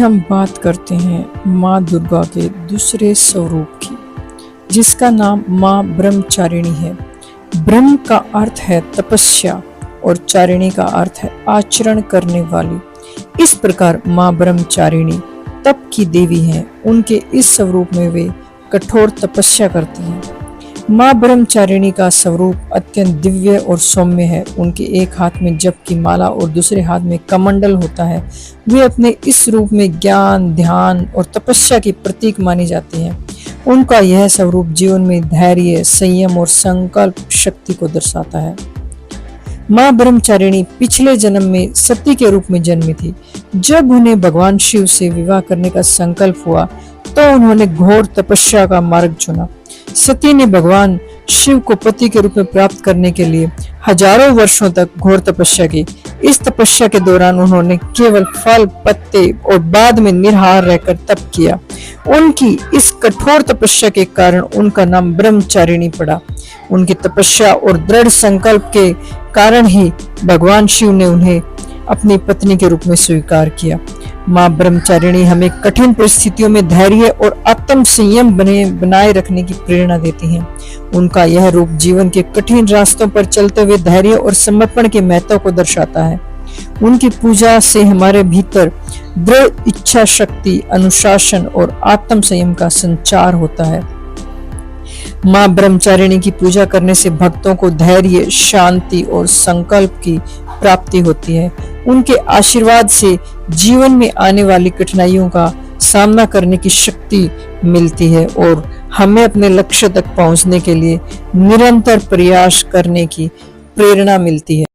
हम बात करते हैं माँ दुर्गा के दूसरे स्वरूप की, जिसका नाम माँ ब्रह्मचारिणी है। ब्रह्म का अर्थ है तपस्या और चारिणी का अर्थ है आचरण करने वाली। इस प्रकार माँ ब्रह्मचारिणी तप की देवी हैं। उनके इस स्वरूप में वे कठोर तपस्या करती हैं। माँ ब्रह्मचारिणी का स्वरूप अत्यंत दिव्य और सौम्य है। उनके एक हाथ में जप की माला और दूसरे हाथ में कमंडल होता है। वे अपने इस रूप में ज्ञान, ध्यान और तपस्या की प्रतीक मानी जाती हैं। उनका यह स्वरूप जीवन में धैर्य, संयम और संकल्प शक्ति को दर्शाता है। माँ ब्रह्मचारिणी पिछले जन्म में सती के रूप में जन्मी थी। जब उन्हें भगवान शिव से विवाह करने का संकल्प हुआ तो उन्होंने घोर तपस्या का मार्ग चुना। सती ने भगवान शिव को पति के रूप में प्राप्त करने के लिए हजारों वर्षों तक घोर तपस्या की। इस तपस्या के दौरान उन्होंने केवल फल, पत्ते और बाद में निराहार रहकर तप किया। उनकी इस कठोर तपस्या के कारण उनका नाम ब्रह्मचारिणी पड़ा। उनकी तपस्या और दृढ़ संकल्प के कारण ही भगवान शिव ने उन्हें अपनी पत्नी के रूप में स्वीकार किया। माँ ब्रह्मचारिणी हमें कठिन परिस्थितियों में धैर्य और आत्म संयम बनाए रखने की प्रेरणा देती हैं। उनका यह रूप जीवन के कठिन रास्तों पर चलते हुए धैर्य और समर्पण के महत्व को दर्शाता है। उनकी पूजा से हमारे भीतर दृढ़ इच्छा शक्ति, अनुशासन और आत्म संयम का संचार होता है। माँ ब्रह्मचारिणी की पूजा करने से भक्तों को धैर्य, शांति और संकल्प की प्राप्ति होती है। उनके आशीर्वाद से जीवन में आने वाली कठिनाइयों का सामना करने की शक्ति मिलती है और हमें अपने लक्ष्य तक पहुंचने के लिए निरंतर प्रयास करने की प्रेरणा मिलती है।